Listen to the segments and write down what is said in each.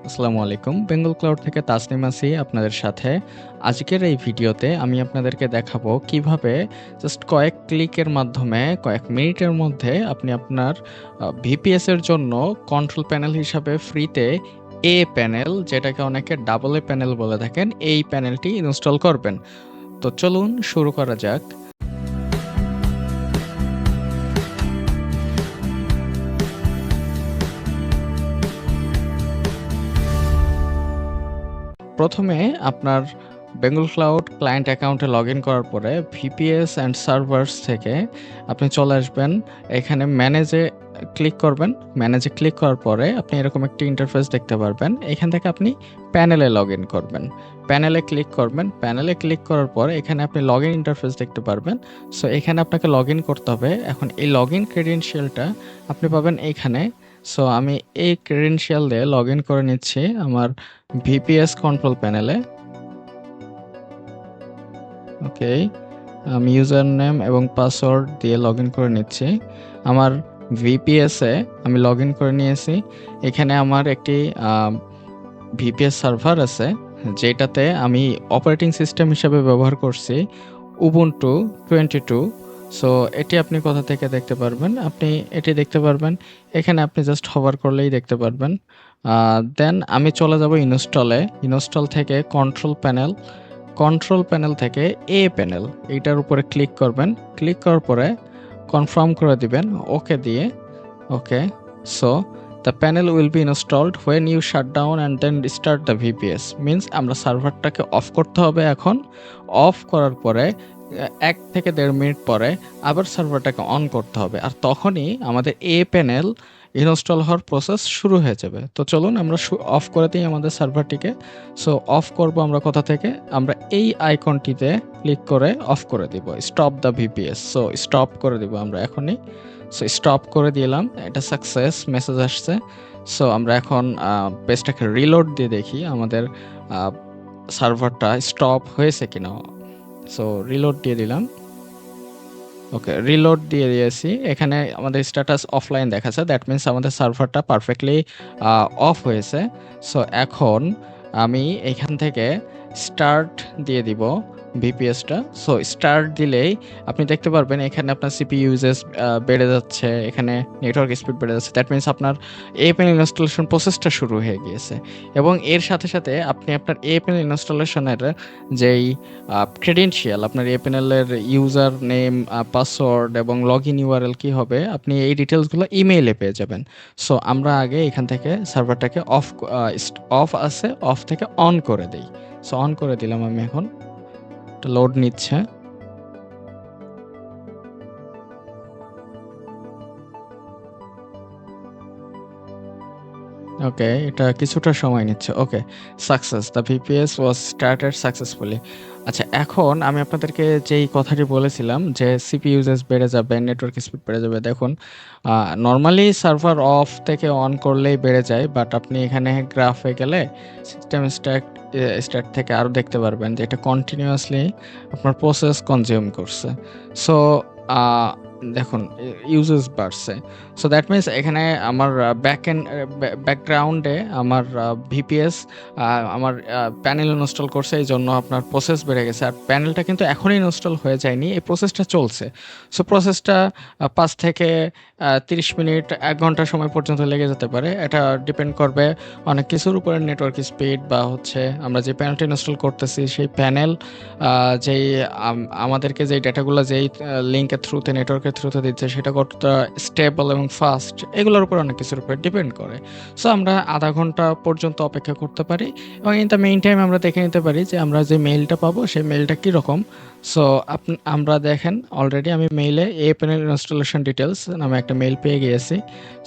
আসসালামু আলাইকুম। বেঙ্গল ক্লাউড থেকে তাসনিম আছি আপনাদের সাথে। আজকের এই ভিডিওতে আমি আপনাদেরকে দেখাবো কিভাবে জাস্ট কয়েক ক্লিকের মাধ্যমে কয়েক মিনিটের মধ্যে আপনি আপনার ভিপিএস এর জন্য কন্ট্রোল প্যানেল হিসাবে ফ্রিতে এ প্যানেল, যেটাকে অনেকে ডাবল এ প্যানেল বলে থাকেন, এই প্যানেলটি ইনস্টল করবেন। তো চলুন শুরু করা যাক। প্রথমে আপনার বেঙ্গল ক্লাউড ক্লায়েন্ট অ্যাকাউন্টে লগ ইন করার পরে ভিপিএস অ্যান্ড সার্ভার্স থেকে আপনি চলে আসবেন এখানে ম্যানেজে ক্লিক করবেন। ম্যানেজে ক্লিক করার পরে আপনি এরকম একটি ইন্টারফেস দেখতে পারবেন। এখান থেকে আপনি প্যানেলে লগ ইন করবেন। প্যানেলে ক্লিক করবেন। প্যানেলে ক্লিক করার পরে এখানে আপনি লগ ইন ইন্টারফেস দেখতে পারবেন। সো এখানে আপনাকে লগ ইন করতে হবে। এখন এই লগ ইন ক্রেডেনশিয়ালটা আপনি পাবেন এইখানে। সো আমি এই ক্রেডেনশিয়াল দিয়ে লগ ইন করে নিচ্ছি আমার ভিপিএস কন্ট্রোল প্যানেলে। ওকে, আমি ইউজার নেম এবং পাসওয়ার্ড দিয়ে লগ ইন করে নিচ্ছি। আমার ভিপিএসে আমি লগ ইন করে নিয়েছি। এখানে আমার একটি ভিপিএস সার্ভার আছে, যেটাতে আমি অপারেটিং সিস্টেম হিসেবে ব্যবহার করছি উবুন্টু 22। সো এটি আপনি কোথা থেকে দেখতে পারবেন? আপনি এটি দেখতে পারবেন এখানে, আপনি জাস্ট হভার করলেই দেখতে পারবেন। দেন আমি চলে যাব ইনস্টলে। ইনস্টল থেকে কন্ট্রোল প্যানেল থেকে এ প্যানেল, এইটার উপরে ক্লিক করবেন। ক্লিক করার পরে কনফার্ম করে দিবেন ওকে দিয়ে। Okay, so the panel will be installed when you shut down and then start the VPS. Means আমরা সার্ভারটাকে অফ করতে হবে। এখন অফ করার পরে 1 থেকে 1.5 মিনিট পরে আবার সার্ভারটাকে অন করতে হবে, আর তখনই আমাদের এ প্যানেল ইনস্টল হওয়ার প্রসেস শুরু হয়ে যাবে। তো চলুন আমরা অফ করে দিই আমাদের সার্ভারটিকে। সো অফ করব আমরা কোথা থেকে? আমরা এই আইকনটিতে ক্লিক করে অফ করে দিব, stop the VPS. So stop করে দিব আমরা এখনই। সো স্টপ করে দিলাম, এটা সাকসেস মেসেজ আসছে। সো আমরা এখন পেজটাকে রিলোড দিয়ে দেখি আমাদের সার্ভারটা স্টপ হয়েছে কিনা। সো রিলোড দিয়ে দিলাম। ওকে, রিলোড দিয়ে দিয়েছি। এখানে আমাদের স্ট্যাটাস অফলাইন দেখাচ্ছে, দ্যাট মিন্স আমাদের সার্ভারটা পারফেক্টলি অফ হয়েছে। সো এখন আমি এখান থেকে স্টার্ট দিয়ে দিব ভিপিএসটা। সো স্টার্ট দিলেই আপনি দেখতে পারবেন এখানে আপনার সিপি ইউজেস বেড়ে যাচ্ছে, এখানে নেটওয়ার্ক স্পিড বেড়ে যাচ্ছে। দ্যাট মিন্স আপনার এপিএন ইনস্টলেশন প্রসেসটা শুরু হয়ে গিয়েছে। এবং এর সাথে সাথে আপনি আপনার এপিএন ইনস্টলেশনের যেই ক্রেডেনশিয়াল, আপনার এপিএনএলের ইউজার নেম, পাসওয়ার্ড এবং লগ ইন ইউআরএল কী হবে, আপনি এই ডিটেলসগুলো ইমেইলে পেয়ে যাবেন। সো আমরা আগে এখান থেকে সার্ভারটাকে অফ আছে, অফ থেকে অন করে দিই। সো অন করে দিলাম আমি। এখন লোড নিচ্ছে। ওকে, এটা কিছুটা সময় নিচ্ছে। Okay, success, the VPS was started successfully. আচ্ছা, এখন আমি আপনাদেরকে যেই কথাটি বলেছিলাম যে সিপি ইউজেস বেড়ে যাবে, নেটওয়ার্ক স্পিড বেড়ে যাবে। দেখুন, নর্মালি সার্ভার অফ থেকে অন করলেই বেড়ে যায়, বাট আপনি এখানে গ্রাফে গেলে সিস্টেম স্টার্ট থেকে আরও দেখতে পারবেন যে এটা কন্টিনিউয়াসলি আপনার প্রসেস কনজিউম করছে। সো দেখুন, ইউজেস বাড়ছে। সো দ্যাট মিন্স এখানে আমার ব্যাকগ্রাউন্ডে আমার ভিপিএস আমার প্যানেল ইনস্টল করছে, এই জন্য আপনার প্রসেস বেড়ে গেছে। আর প্যানেলটা কিন্তু এখনই ইনস্টল হয়ে যায়নি, এই প্রসেসটা চলছে। সো প্রসেসটা 5 থেকে 30 মিনিট, 1 ঘন্টা সময় পর্যন্ত লেগে যেতে পারে। এটা ডিপেন্ড করবে অনেক কিছুর উপরে, নেটওয়ার্ক স্পিড বা হচ্ছে আমরা যে প্যানেলটা ইনস্টল করতেছি সেই প্যানেল যেই আমাদেরকে যেই ডেটাগুলো যেই লিঙ্কের থ্রুতে, নেটওয়ার্কের থ্রুতে দিচ্ছে, সেটা কতটা স্টেবল এবং ফাস্ট, এগুলোর উপর অনেক কিছুর উপরে ডিপেন্ড করে। সো আমরা আধা ঘন্টা পর্যন্ত অপেক্ষা করতে পারি, এবং ইন দ্য মেইন টাইম আমরা দেখে নিতে পারি যে আমরা যে মেইলটা পাবো সেই মেইলটা কীরকম। সো আমরা দেখেন অলরেডি আমি মেইলে এ প্যানেল ইনস্টলেশন ডিটেলস নামে একটা মেইল পেয়ে গিয়েছি।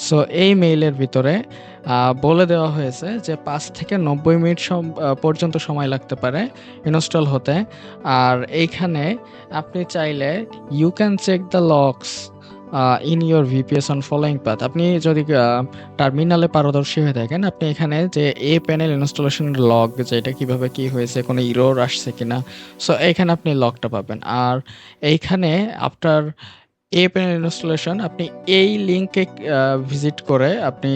সো এই মেইলের ভিতরে বলে দেওয়া হয়েছে যে 5 থেকে 90 মিনিট পর্যন্ত সময় লাগতে পারে ইনস্টল হতে। আর এইখানে আপনি চাইলে you can check the logs in your VPS on following path. আপনি যদি টার্মিনালে পারদর্শী হয়ে থাকেন, আপনি এখানে যে এ প্যানেল ইনস্টলেশনের লগ, যে এটা কীভাবে কী হয়েছে, কোনো ইরোর আসছে কিনা, সো এইখানে আপনি লগটা পাবেন। আর এইখানে আপনার এ প্যানেল ইনস্টলেশন, আপনি এই লিঙ্কে ভিজিট করে আপনি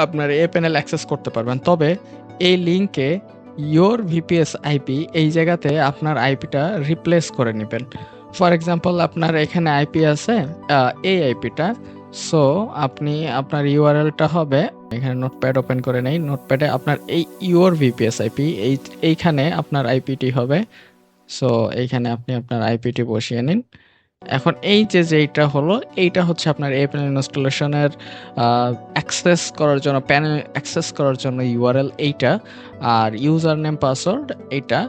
আপনার এই প্যানেল অ্যাক্সেস করতে পারবেন। তবে এই লিঙ্কে ইওর ভিপিএস আইপি এই জায়গাতে আপনার আইপিটা রিপ্লেস করে নিবেন। ফর এক্সাম্পল আপনার এখানে আইপি আছে এই আইপিটা। সো আপনি আপনার ইউআরএলটা হবে, এখানে নোটপ্যাড ওপেন করে নেই, নোটপ্যাডে আপনার এই ইওর ভিপিএস আইপি এইখানে আপনার আইপিটি হবে। সো এইখানে আপনি আপনার আইপিটি বসিয়ে নিন। এখন এই যেইটা হলো, এইটা হচ্ছে আপনার এই প্যানেল ইনস্টলেশনের অ্যাক্সেস করার জন্য, প্যানেল অ্যাক্সেস করার জন্য ইউআরএল এইটা, আর ইউজার নেম পাসওয়ার্ড এইটা।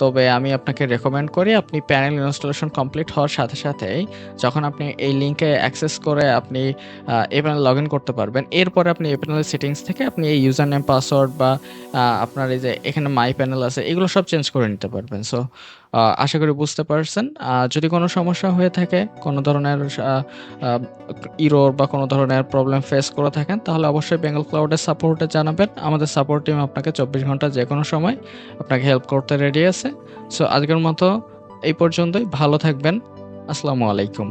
তবে আমি আপনাকে রেকমেন্ড করি আপনি প্যানেল ইনস্টলেশন কমপ্লিট হওয়ার সাথে সাথেই যখন আপনি এই লিঙ্কে অ্যাক্সেস করে আপনি এই প্যানেল লগ ইন করতে পারবেন, এরপরে আপনি এই প্যানেলের সেটিংস থেকে আপনি এই ইউজার নেম পাসওয়ার্ড বা আপনার এই যে এখানে মাই প্যানেল আছে এগুলো সব চেঞ্জ করে নিতে পারবেন। সো আশা করি বুঝতে পারছেন। যদি কোনো সমস্যা হয়ে থাকে, কোনো ধরনের ইরোর বা কোনো ধরনের প্রবলেম ফেস করে থাকেন, তাহলে অবশ্যই বেঙ্গল ক্লাউডের সাপোর্টে জানাবেন। আমাদের সাপোর্ট টিম আপনাকে 24 ঘন্টা যে কোনো সময় আপনাকে হেল্প করতে রেডি আছে। সো আজকের মতো এই পর্যন্তই। ভালো থাকবেন। আসসালামু আলাইকুম।